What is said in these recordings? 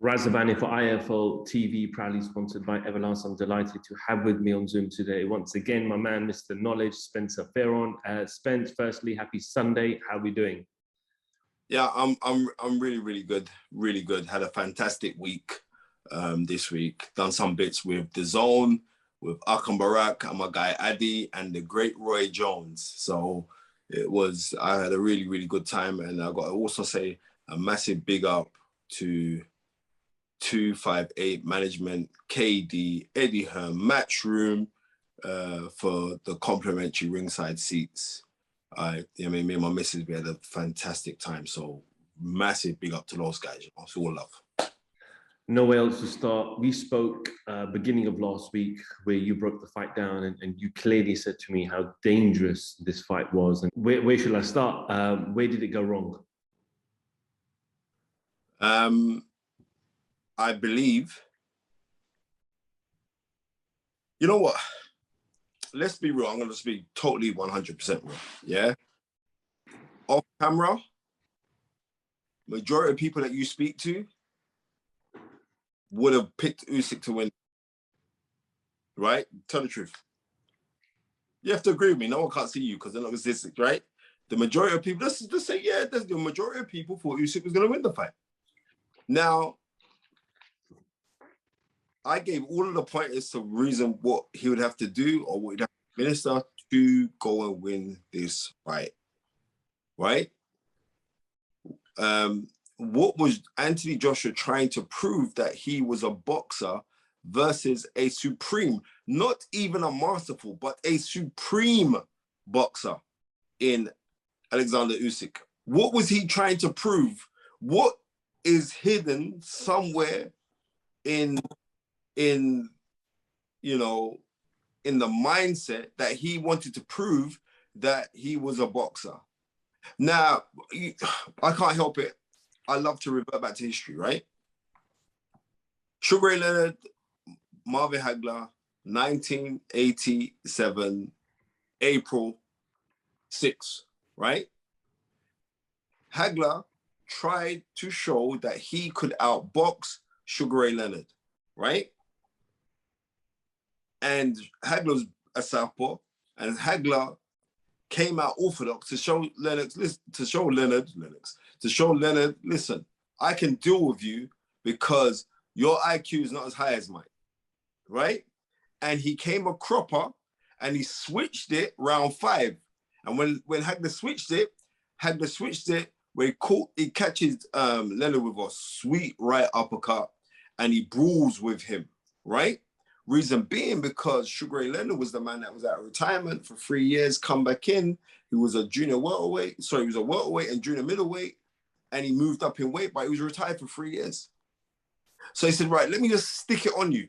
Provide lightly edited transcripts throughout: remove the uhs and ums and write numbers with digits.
Razavani for IFL TV, proudly sponsored by Everlast. I'm delighted to have with me on Zoom today, once again, my man, Mr. Knowledge, Spencer Fearon. Spence, firstly, happy Sunday. How are we doing? Yeah, I'm really good, really good. Had a fantastic week this week. Done some bits with The Zone, with Akam Barak, and my guy Addy, and the great Roy Jones. So I had a really good time, and I got to also say a massive big up to 258 management, KD, Eddie Hearn, Matchroom for the complimentary ringside seats. Me and my missus, we had a fantastic time. So massive big up to those guys. It's all love. Nowhere else to start. We spoke beginning of last week where you broke the fight down and you clearly said to me how dangerous this fight was. And where should I start? Where did it go wrong? I believe, you know what? Let's be real. I'm going to speak totally 100% real. Yeah. Off camera, majority of people that you speak to would have picked Usyk to win. Right? Tell the truth. You have to agree with me. No one can't see you because they're not statistics, right? The majority of people, let's just say, yeah, the majority of people thought Usyk was going to win the fight. Now, I gave all of the pointers to reason what he would have to do or what he'd have to minister to go and win this fight, right? What was Anthony Joshua trying to prove? That he was a boxer versus a supreme, not even a masterful, but a supreme boxer in Alexander Usyk. What was he trying to prove? What is hidden somewhere in the mindset that he wanted to prove that he was a boxer? Now, I can't help it. I love to revert back to history, right? Sugar Ray Leonard, Marvin Hagler, 1987, April 6, right? Hagler tried to show that he could outbox Sugar Ray Leonard, right? And Hagler's a southpaw, and Hagler came out orthodox to show Leonard, listen, I can deal with you because your IQ is not as high as mine, right? And he came a cropper and he switched it round 5. And when Hagler switched it where he catches Leonard with a sweet right uppercut and he brawls with him, right? Reason being because Sugar Ray Leonard was the man that was out of retirement for 3 years, come back in. He was a junior welterweight. Sorry, he was a welterweight and junior middleweight, and he moved up in weight, but he was retired for 3 years. So he said, right, let me just stick it on you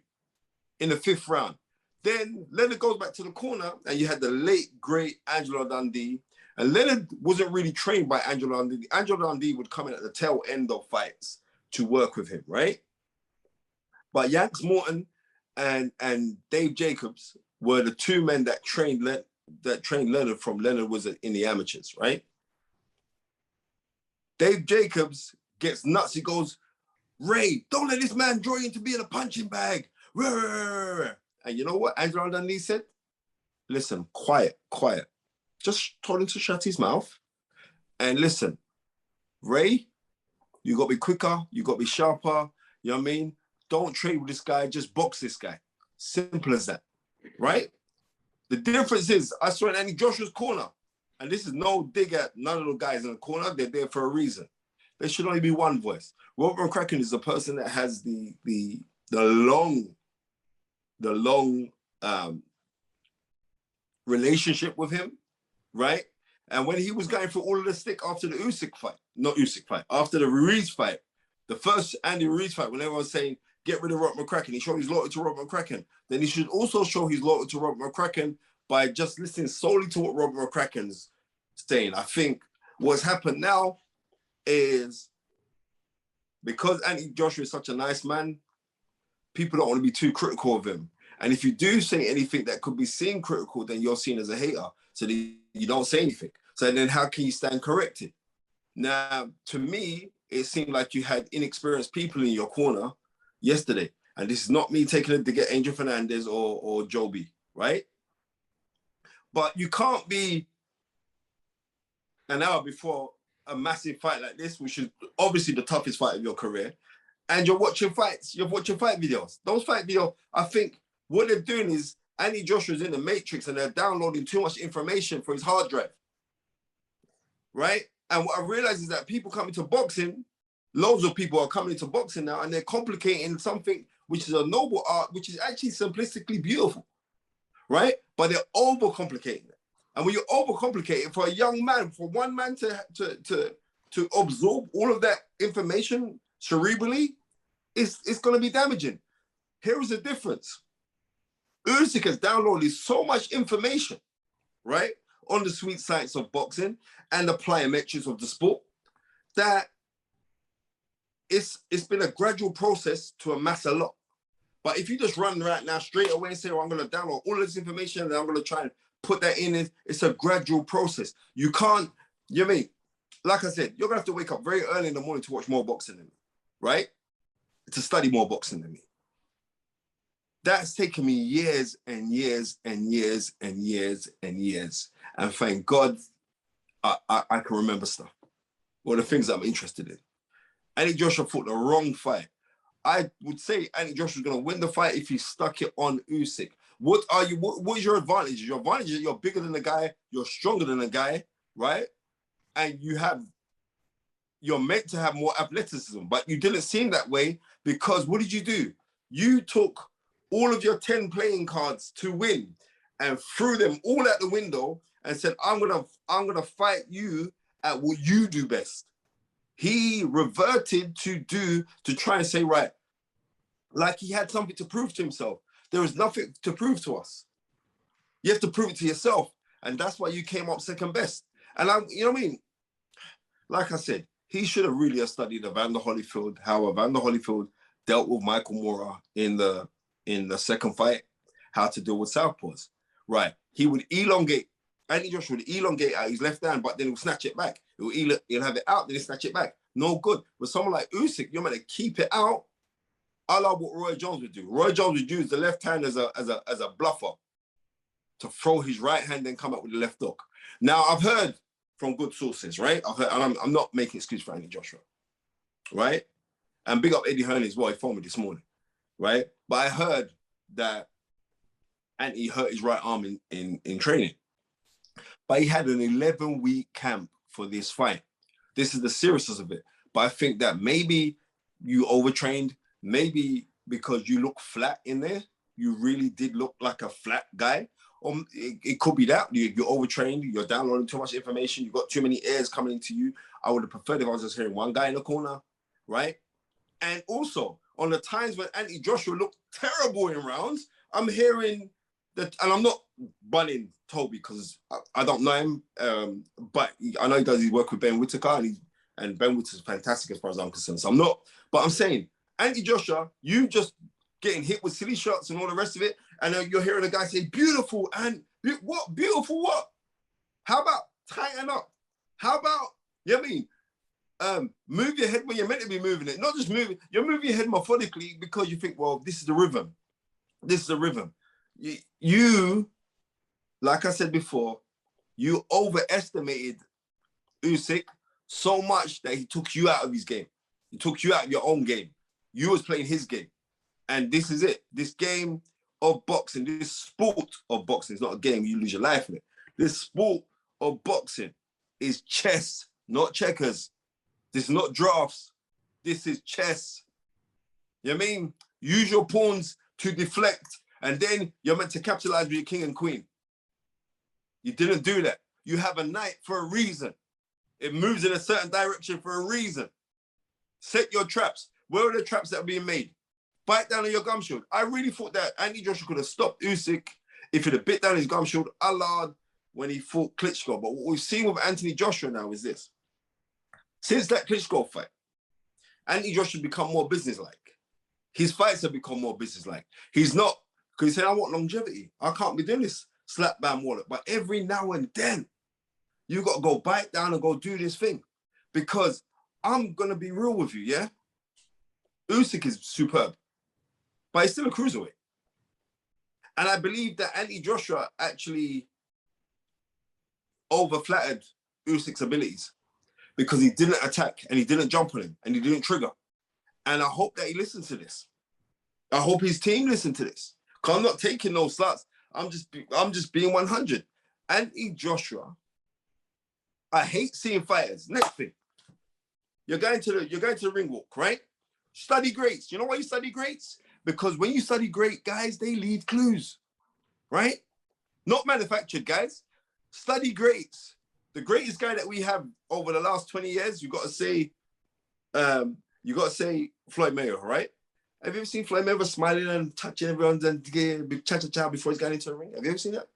in the 5th round. Then Leonard goes back to the corner, and you had the late, great Angelo Dundee. And Leonard wasn't really trained by Angelo Dundee. Angelo Dundee would come in at the tail end of fights to work with him, right? But Yanks Morton and Dave Jacobs were the 2 men that trained Leonard from Leonard was in the amateurs, right? Dave Jacobs gets nuts. He goes, Ray, don't let this man draw you into being a punching bag. And you know what Angelo Dundee said? Listen, quiet. Just told him to shut his mouth. And listen, Ray, you got to be quicker. You got to be sharper. You know what I mean? Don't trade with this guy. Just box this guy. Simple as that, right? The difference is I saw in Andy Joshua's corner. And this is no dig at none of the guys in the corner. They're there for a reason. There should only be one voice. Robert McCracken is the person that has the long relationship with him, right? And when he was going for all of the stick after the after the Ruiz fight, the first Andy Ruiz fight, when everyone was saying, get rid of Robert McCracken, he showed his loyalty to Robert McCracken. Then he should also show his loyalty to Robert McCracken by just listening solely to what Robert McCracken's saying. I think what's happened now is because Anthony Joshua is such a nice man, people don't want to be too critical of him. And if you do say anything that could be seen critical, then you're seen as a hater. So that you don't say anything. So then how can you stand corrected? Now, to me, it seemed like you had inexperienced people in your corner yesterday. And this is not me taking it to get Angel Fernandez or Joby, right? But you can't be an hour before a massive fight like this, which is obviously the toughest fight of your career, and you're watching fights, you're watching fight videos. Those fight videos, I think what they're doing is Andy Joshua's in the matrix and they're downloading too much information for his hard drive, right? And what I realize is that people coming to boxing, loads of people are coming into boxing now and they're complicating something which is a noble art, which is actually simplistically beautiful, right? But they're overcomplicating it. And when you overcomplicate it for a young man, for one man to absorb all of that information cerebrally, it's going to be damaging. Here is the difference. Usyk has downloaded so much information, right, on the sweet science of boxing and the plyometrics of the sport that it's been a gradual process to amass a lot. But if you just run right now straight away and say, oh, I'm going to download all this information and I'm going to try and put that in, it's a gradual process. You can't, you know what I mean? Like I said, you're going to have to wake up very early in the morning to watch more boxing than me, right? To study more boxing than me. That's taken me years and years and years and years and years. And thank God I can remember stuff. Or the things that I'm interested in. Andy Joshua fought the wrong fight. I would say Andy Joshua's going to win the fight if he stuck it on Usyk. What is your advantage? Your advantage is you're bigger than the guy, you're stronger than the guy, right? And you're meant to have more athleticism, but you didn't seem that way because what did you do? You took all of your 10 playing cards to win and threw them all out the window and said, I'm gonna fight you at what you do best. He reverted to try and say, right, like he had something to prove to himself. There is nothing to prove to us. You have to prove it to yourself. And that's why you came up second best. And you know what I mean? Like I said, he should have really studied Evander Holyfield, how Evander Holyfield dealt with Michael Moorer in the second fight, how to deal with southpaws. Right. He would elongate, Andy Joshua would elongate out his left hand, but then he'll snatch it back. He'll have it out, then he'll snatch it back. No good. With someone like Usyk, you're meant to keep it out, a la what Roy Jones would do. Roy Jones would use the left hand as a bluffer to throw his right hand and come up with the left hook. Now, I've heard from good sources, right? I've heard, and I'm not making excuse for Andy Joshua, right? And big up Eddie Hearn as well. He phoned me this morning, right? But I heard that Andy hurt his right arm in training. But he had an 11-week camp for this fight. This is the seriousness of it. But I think that maybe you overtrained, maybe because you look flat in there, you really did look like a flat guy. Or it could be that you're overtrained, you're downloading too much information, you've got too many airs coming into you. I would have preferred if I was just hearing one guy in the corner, right? And also, on the times when Anthony Joshua looked terrible in rounds, I'm hearing that, and I'm not bunning Toby because I don't know him, but I know he does his work with Ben Whittaker, and Ben Whittaker's fantastic as far as I'm concerned. So I'm not, but I'm saying, Anthony Joshua, you just getting hit with silly shots and all the rest of it, and you're hearing a guy say, beautiful, and what? Beautiful what? How about tighten up? How about, you know what I mean? Move your head when you're meant to be moving it. Not just moving, you're moving your head methodically because you think, well, this is the rhythm. This is the rhythm. You, like I said before, you overestimated Usyk so much that he took you out of his game. He took you out of your own game. You was playing his game. And this is it. This game of boxing, this sport of boxing, it's not a game, you lose your life in it. This sport of boxing is chess, not checkers. This is not drafts. This is chess. You know what I mean? Use your pawns to deflect, and then you're meant to capitalize with your king and queen. You didn't do that. You have a knight for a reason. It moves in a certain direction for a reason. Set your traps. Where are the traps that are being made? Bite down on your gum shield. I really thought that Andy Joshua could have stopped Usyk if he'd have bit down his gum, showed Allah when he fought Klitschko. But what we've seen with Anthony Joshua now is this. Since that Klitschko fight, Anthony Joshua become more businesslike. His fights have become more businesslike. He's not, because he said, I want longevity. I can't be doing this slap bam wallet. But every now and then, you got to go bite down and go do this thing. Because I'm going to be real with you, yeah? Usyk is superb, but he's still a cruiserweight. And I believe that Anthony Joshua actually over-flattered Usyk's abilities because he didn't attack and he didn't jump on him and he didn't trigger. And I hope that he listens to this. I hope his team listen to this. Because I'm not taking no slots. I'm just being 100. Anthony Joshua, I hate seeing fighters. Next thing. You're going to the ring walk, right? Study greats. You know why you study greats? Because when you study great guys, they leave clues, right? Not manufactured guys. Study greats. The greatest guy that we have over the last 20 years, you got to say Floyd Mayweather, right? Have you ever seen Floyd Mayweather smiling and touching everyone and cha-cha-cha before he's going into the ring? Have you ever seen that?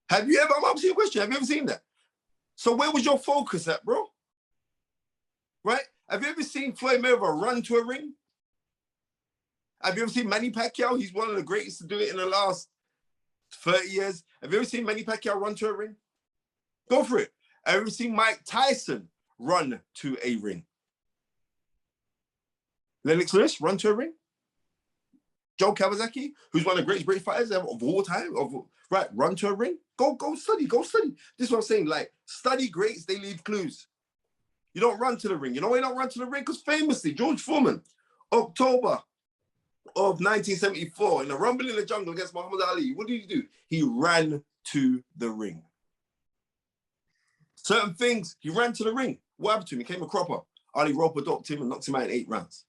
Have you ever, I'm asking you a question, have you ever seen that? So where was your focus at, bro? Right? Have you ever seen Floyd Mayweather run to a ring? Have you ever seen Manny Pacquiao? He's one of the greatest to do it in the last 30 years. Have you ever seen Manny Pacquiao run to a ring? Go for it. Have you ever seen Mike Tyson run to a ring? Lennox Lewis run to a ring? Joe Kawasaki, who's one of the greatest British fighters of all time, right, run to a ring? Go study. This is what I'm saying. Like, study greats, they leave clues. You don't run to the ring. You know why you don't run to the ring? Because famously, George Foreman, October of 1974, in a rumble in the jungle against Muhammad Ali, what did he do? He ran to the ring. Certain things, he ran to the ring. What happened to him? He came a cropper. Ali Roper docked him and knocked him out in 8 rounds.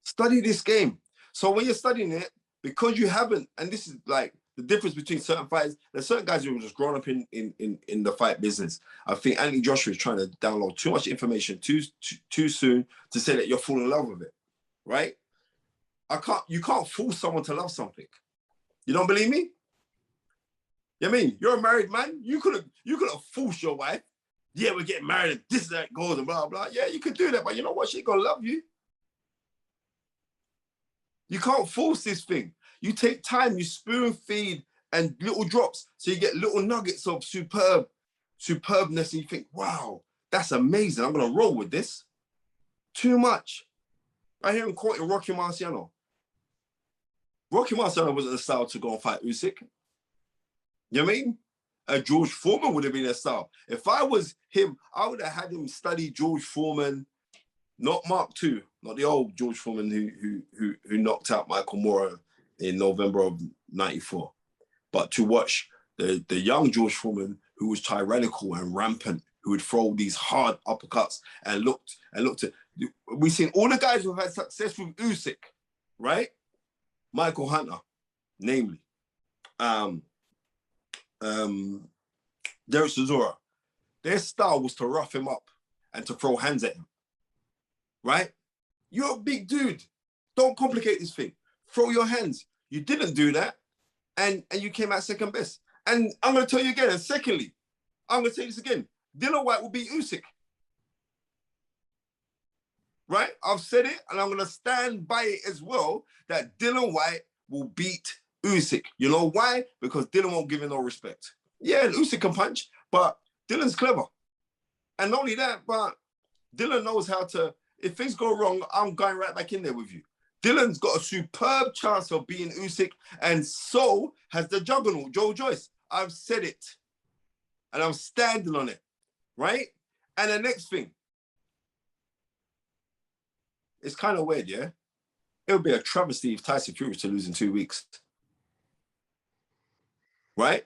Study this game. So when you're studying it, because you haven't, and this is like the difference between certain fighters, there's certain guys who have just grown up in the fight business. I think Anthony Joshua is trying to download too much information too soon to say that you're falling in love with it, right? You can't force someone to love something. You don't believe me? You know what I mean? You're a married man. You could have forced your wife. Yeah, we're getting married and this, that goes and blah, blah. Yeah, you could do that, but you know what? She ain't gonna love you. You can't force this thing. You take time, you spoon feed and little drops. So you get little nuggets of superbness. And you think, wow, that's amazing. I'm going to roll with this. Too much. I hear him quoting Rocky Marciano. Rocky Marciano wasn't the style to go and fight Usyk. You know what I mean? George Foreman would have been a style. If I was him, I would have had him study George Foreman, not Mark II, not the old George Foreman who knocked out Michael Moore in November of '94, but to watch the young George Foreman who was tyrannical and rampant, who would throw these hard uppercuts and looked at. We've seen all the guys who've had success with Usyk, right? Michael Hunter, namely, Derek Chisora. Their style was to rough him up and to throw hands at him, right? You're a big dude. Don't complicate this thing. Throw your hands. You didn't do that, and you came out second best. And I'm going to tell you again, and secondly, I'm going to say this again. Dillian Whyte will beat Usyk. Right? I've said it, and I'm going to stand by it as well, that Dillian Whyte will beat Usyk. You know why? Because Dillian won't give him no respect. Yeah, Usyk can punch, but Dillian's clever. And not only that, but Dillian knows how to, if things go wrong, I'm going right back in there with you. Dylan's got a superb chance of beating Usyk, and so has the juggernaut, Joe Joyce. I've said it, and I'm standing on it, right? And the next thing, it's kind of weird, yeah? It would be a travesty if Tyson Fury was to lose in 2 weeks, right?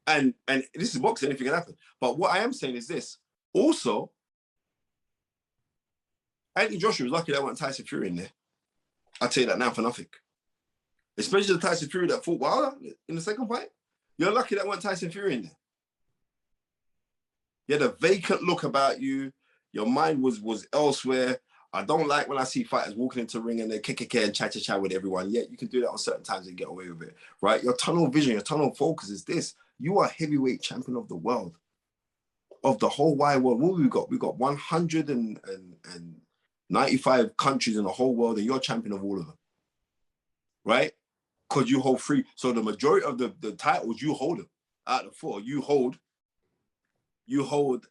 And this is boxing, anything can happen. But what I am saying is this. Also, Anthony Joshua was lucky that wasn't Tyson Fury in there. I'll tell you that now for nothing. Especially the Tyson Fury that fought Wilder in the second fight. You're lucky that wasn't Tyson Fury in there. You had a vacant look about you. Your mind was elsewhere. I don't like when I see fighters walking into the ring and they kick and chat with everyone. Yeah, you can do that on certain times and get away with it, right? Your tunnel vision, your tunnel focus is this. You are heavyweight champion of the world, of the whole wide world. What we got? We got 195 countries in the whole world, and you're champion of all of them, right? Because you hold 3. So the majority of the titles, you hold them out of 4. You hold 3 of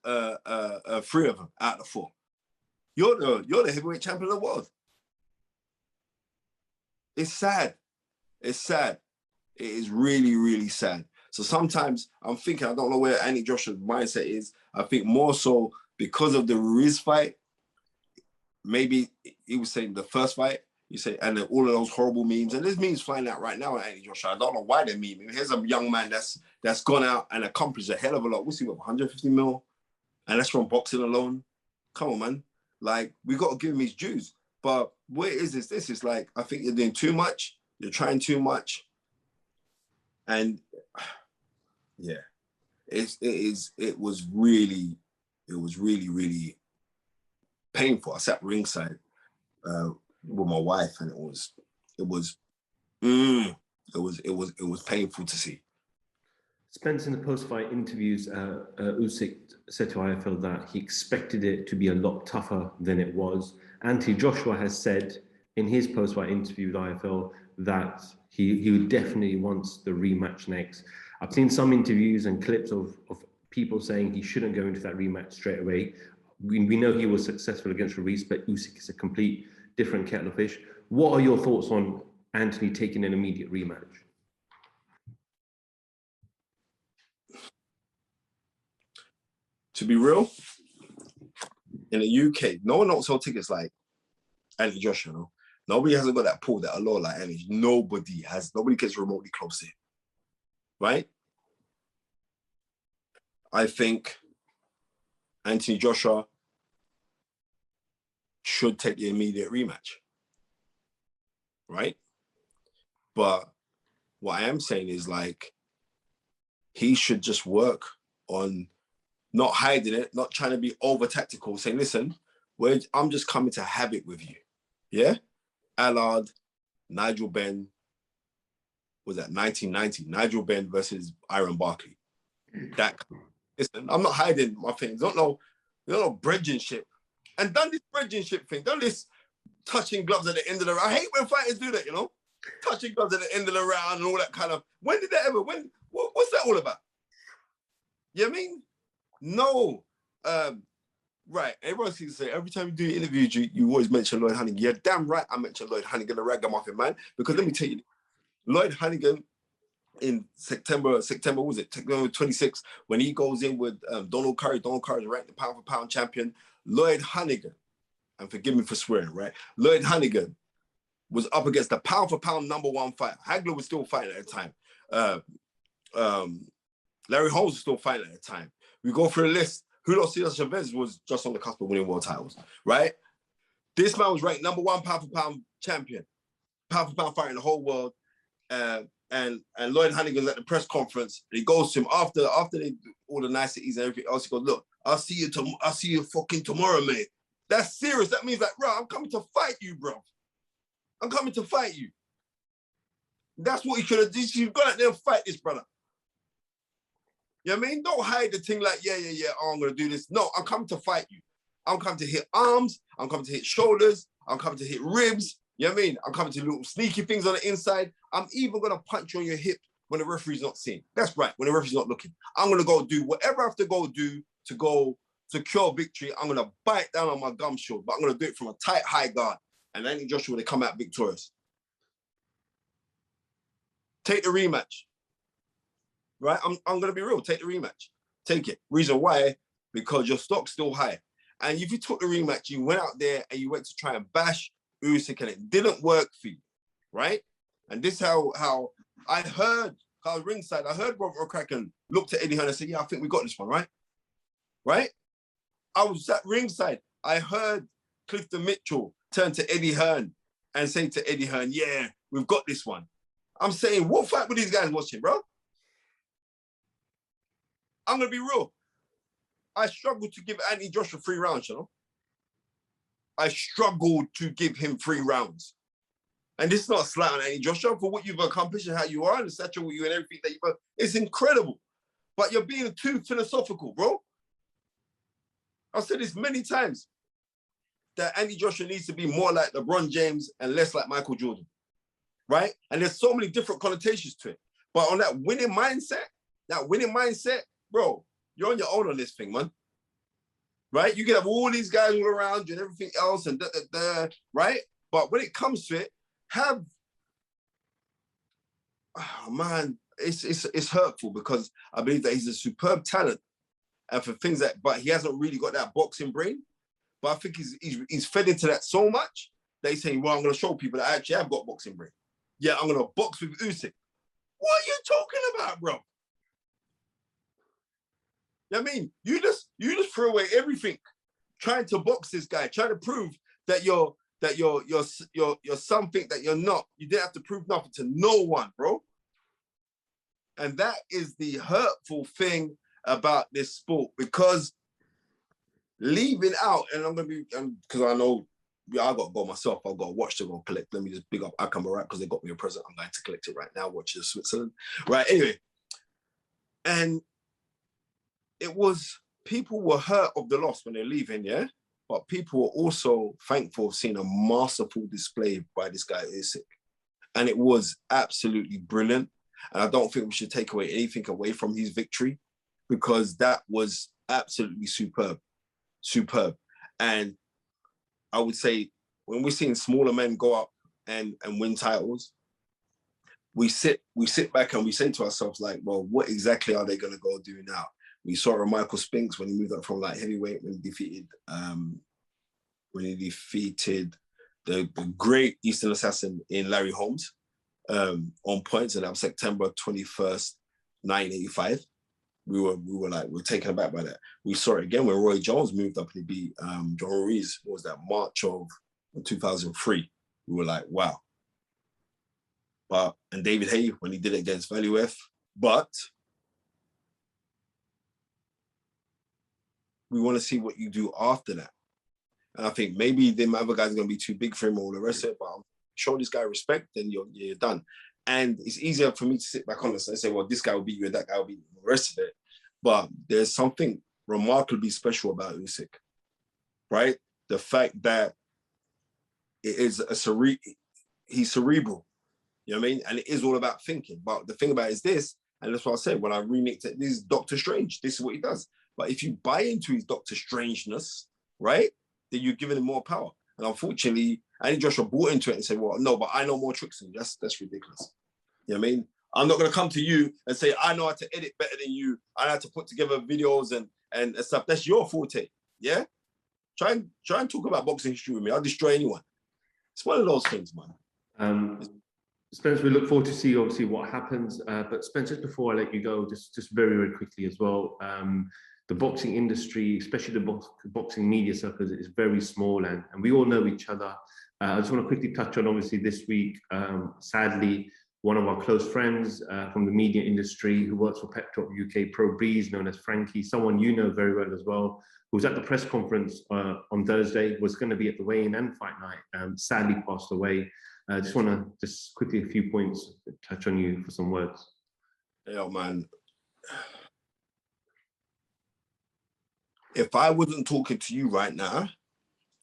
them out of 4. You're the heavyweight champion of the world. It's sad. It's sad. It is really, really sad. So sometimes I'm thinking, I don't know where Anthony Joshua's mindset is. I think more so because of the Ruiz fight, maybe he was saying the first fight, you say, and all of those horrible memes, and there's memes flying out right now at Anthony Joshua. I don't know why they're memeing. Here's a young man that's gone out and accomplished a hell of a lot. What's he got, 150 mil? And that's from boxing alone. Come on, man. Like, we got to give him his dues. But what it is this is like, I think you're doing too much. You're trying too much. And yeah, it was really, really painful. I sat ringside with my wife, and it was painful to see. Spence, in the post-fight interviews, Usyk said to IFL that he expected it to be a lot tougher than it was. Anthony Joshua has said in his post-fight interview with IFL that he definitely wants the rematch next. I've seen some interviews and clips of people saying he shouldn't go into that rematch straight away. We know he was successful against Ruiz, but Usyk is a complete different kettle of fish. What are your thoughts on Anthony taking an immediate rematch? To be real, in the UK, no one else sold tickets like Anthony Joshua. No? Nobody hasn't got that pull, that allure like Anthony. Nobody gets remotely close to him, right? I think Anthony Joshua should take the immediate rematch, right? But what I am saying is, like, he should just work on not hiding it, not trying to be over tactical, saying, listen, I'm just coming to have it with you. Yeah? Allard, Nigel Benn, was that 1990? Nigel Benn versus Iron Barkley. Listen, I'm not hiding my things. Don't know bridging shit. And done this bridging shit thing, done this touching gloves at the end of the round. I hate when fighters do that, you know? Touching gloves at the end of the round and all that kind of, when did that ever, what's that all about? You know what I mean? No. Right. Everyone seems to say every time you do interviews, you always mention Lloyd Hannigan. Yeah, damn right I mentioned Lloyd Hannigan, the ragamuffin man. Because let me tell you, Lloyd Hannigan in September, was it? September 26th, when he goes in with Donald Curry. Donald Curry is ranked the pound for pound champion. Lloyd Hannigan, and forgive me for swearing, right? Lloyd Hannigan was up against the pound for pound #1 fighter. Hagler was still fighting at the time. Larry Holmes was still fighting at the time. We go through a list. Julio Cesar Chavez was just on the cusp of winning world titles, right? This man was ranked #1 pound for pound champion, pound for pound fighter in the whole world. And Lloyd Hannigan's at the press conference. And he goes to him after they do all the niceties and everything else. He goes, look, I'll see you fucking tomorrow, mate. That's serious. That means, like, bro, I'm coming to fight you, bro. I'm coming to fight you. That's what he could have done. You've got to there and fight this, brother. You know what I mean? Don't hide the thing like, yeah, oh, I'm going to do this. No, I'm coming to fight you. I'm coming to hit arms. I'm coming to hit shoulders. I'm coming to hit ribs. You know what I mean? I'm coming to do little sneaky things on the inside. I'm even going to punch you on your hip when the referee's not seeing. That's right, when the referee's not looking. I'm going to go do whatever I have to go do to go secure victory. I'm going to bite down on my gum shield, but I'm going to do it from a tight, high guard. And Anthony Joshua would come out victorious. Take the rematch. Right? I'm going to be real. Take the rematch. Take it. Reason why? Because your stock's still high. And if you took the rematch, you went out there and you went to try and bash Usyk and it didn't work for you, right? And this is how I heard, I was ringside, I heard Robert McCracken looked at Eddie Hearn and said, yeah, I think we got this one, right? Right? I was at ringside. I heard Clifton Mitchell turn to Eddie Hearn and say to Eddie Hearn, yeah, we've got this one. I'm saying, what fight were these guys watching, bro? I'm going to be real. I struggled to give Anthony Joshua 3 rounds, you know? I struggled to give him 3 rounds. And this is not a slight on Anthony Joshua for what you've accomplished and how you are and the stature with you and everything that you've. It's incredible. But you're being too philosophical, bro. I've said this many times that Anthony Joshua needs to be more like LeBron James and less like Michael Jordan, right? And there's so many different connotations to it. But on that winning mindset, bro, you're on your own on this thing, man. Right? You can have all these guys all around you and everything else and right? But when it comes to it, man, it's hurtful because I believe that he's a superb talent, and for things that, but he hasn't really got that boxing brain. But I think he's fed into that so much that he's saying, well, I'm going to show people that I actually have got boxing brain. Yeah, I'm going to box with Usyk. What are you talking about, bro? You know what I mean? You just throw away everything, trying to box this guy, trying to prove that you're something that you're not. You didn't have to prove nothing to no one, bro. And that is the hurtful thing about this sport, because leaving out, and I'm gonna be, because I know I got to go myself. I've got a watch to go collect. Let me just big up Akam Barak because they got me a present. I'm going to collect it right now. Watch in Switzerland, right? Anyway, and it was, people were hurt of the loss when they're leaving, yeah. But people were also thankful of seeing a masterful display by this guy Usyk, and it was absolutely brilliant. And I don't think we should take away anything away from his victory, because that was absolutely superb. And I would say when we're seeing smaller men go up and win titles, we sit back and we say to ourselves, like, well, what exactly are they going to go do now? We saw it Michael Spinks when he moved up from like heavyweight, when he defeated the great Eastern Assassin in Larry Holmes on points, and that was September 21st, 1985. We were taken aback by that. We saw it again when Roy Jones moved up and he beat John Ruiz. What was that, March of 2003? We were like, wow. And David Haye when he did it against Valuev. But we want to see what you do after that. And I think maybe them other guys are going to be too big for him or all the rest of it, but I'll show this guy respect, then you're done. And it's easier for me to sit back on this and say, well, this guy will beat you and that guy will beat you and the rest of it. But there's something remarkably special about Usyk, right? The fact that it is he's cerebral, you know what I mean? And it is all about thinking. But the thing about it is this, and that's what I said when I remixed it, this is Doctor Strange. This is what he does. But if you buy into his Doctor Strangeness, right, then you're giving him more power. And unfortunately, Anthony Joshua bought into it and said, well, no, but I know more tricks than you. That's ridiculous. You know what I mean? I'm not going to come to you and say, I know how to edit better than you. I know how to put together videos and stuff. That's your forte, yeah? Try and talk about boxing history with me. I'll destroy anyone. It's one of those things, man. Spence, we look forward to see, obviously, what happens. But Spence, just before I let you go, just very, very quickly as well, the boxing industry, especially the boxing media circles, is very small, and we all know each other. I just want to quickly touch on, obviously, this week, sadly, one of our close friends from the media industry who works for Pep Talk UK Pro Breeze, known as Frankie, someone you know very well as well, who was at the press conference on Thursday, was going to be at the weigh-in and fight night, sadly passed away. I just want to quickly a few points touch on you for some words. Yo, man. If I wasn't talking to you right now,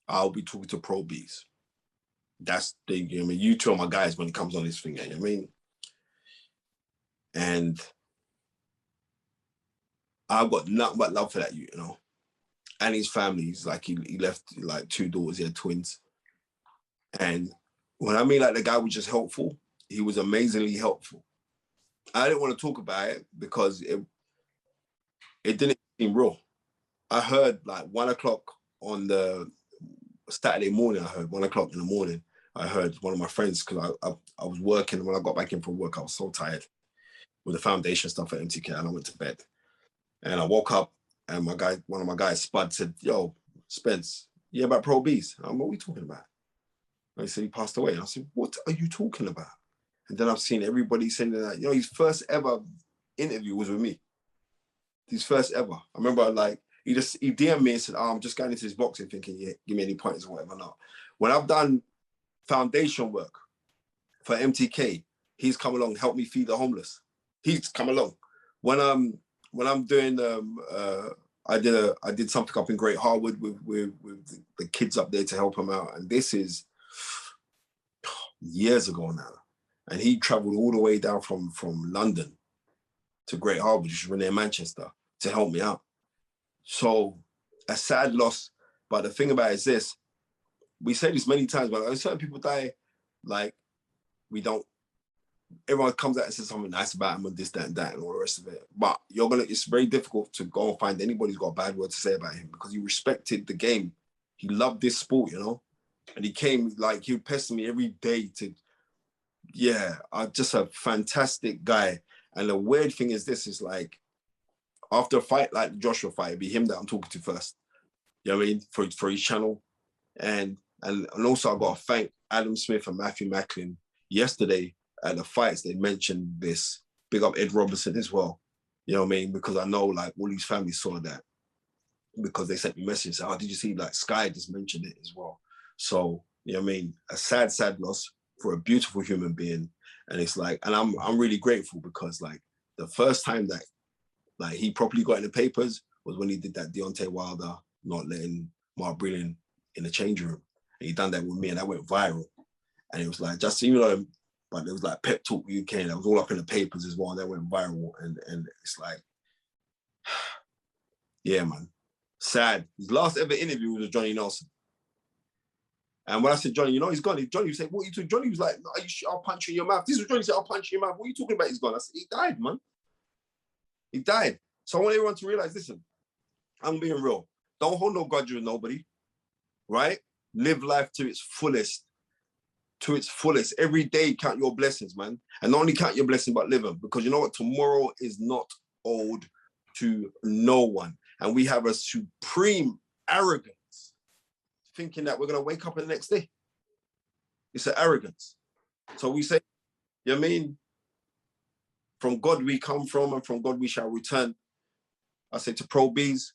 I'll be talking to Pro Bees. That's the thing. I mean, you two are my guys when it comes on this thing. You know what I mean? And I've got nothing but love for that, you know. And his family, he's like, he left like 2 daughters, he had twins. And when I mean like the guy was just helpful, he was amazingly helpful. I didn't want to talk about it because it didn't seem real. I heard like 1 o'clock on the Saturday morning, I heard 1 o'clock in the morning, I heard one of my friends, because I was working, when I got back in from work, I was so tired with the foundation stuff at MTK, and I went to bed. And I woke up and one of my guys, Spud, said, yo, Spence, yeah, about Pro Bees. I'm, what are we talking about? And he said, he passed away. And I said, what are you talking about? And then I've seen everybody saying that, you know, his first ever interview was with me. His first ever. I remember like He DM'd me and said, oh, I'm just going into this boxing thinking, yeah, give me any points or whatever not. When I've done foundation work for MTK, he's come along, helped me feed the homeless. He's come along. When I'm doing I did something up in Great Harwood with the kids up there to help him out. And this is years ago now. And he traveled all the way down from London to Great Harwood, which is near Manchester, to help me out. So a sad loss. But the thing about it is this, we say this many times, but certain people die, like, we don't, everyone comes out and says something nice about him and this, that, and that, and all the rest of it. But it's very difficult to go and find anybody who's got a bad word to say about him, because he respected the game. He loved this sport, you know? And he came, like, he would pester me every day to, yeah, just a fantastic guy. And the weird thing is this, is like, after a fight like the Joshua fight, it'd be him that I'm talking to first. You know what I mean? For his channel. And also I got to thank Adam Smith and Matthew Macklin. Yesterday at the fights, they mentioned this. Big up Ed Robertson as well. You know what I mean? Because I know, like, all these families saw that, because they sent me messages. Oh, did you see, like, Sky just mentioned it as well? So, you know what I mean? A sad, sad loss for a beautiful human being. And it's like, and I'm really grateful, because, like, the first time that, like, he properly got in the papers was when he did that Deontay Wilder not letting Mark Brilliant in the change room. And he done that with me, and that went viral. And it was like, just, you know, but it was like Pep Talk UK, and that was all up in the papers as well, and that went viral. And it's like, yeah, man, sad. His last ever interview was with Johnny Nelson. And when I said, Johnny, you know, he's gone. Johnny was saying, what are you doing? Johnny was like, no, I'll punch you in your mouth. This is what Johnny said, I'll punch you in your mouth. What are you talking about? He's gone. I said, he died, man. He died. So I want everyone to realize, listen, I'm being real. Don't hold no grudge with nobody, right? Live life to its fullest. To its fullest. Every day count your blessings, man. And not only count your blessings, but live them. Because you know what? Tomorrow is not owed to no one. And we have a supreme arrogance thinking that we're going to wake up the next day. It's an arrogance. So we say, you know what I mean? From God we come from, and from God we shall return. I say to Pro Bs,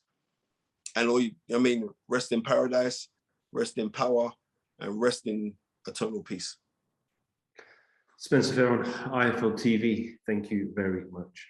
and all you know what I mean, rest in paradise, rest in power, and rest in eternal peace. Spencer Fearon, IFL TV, thank you very much.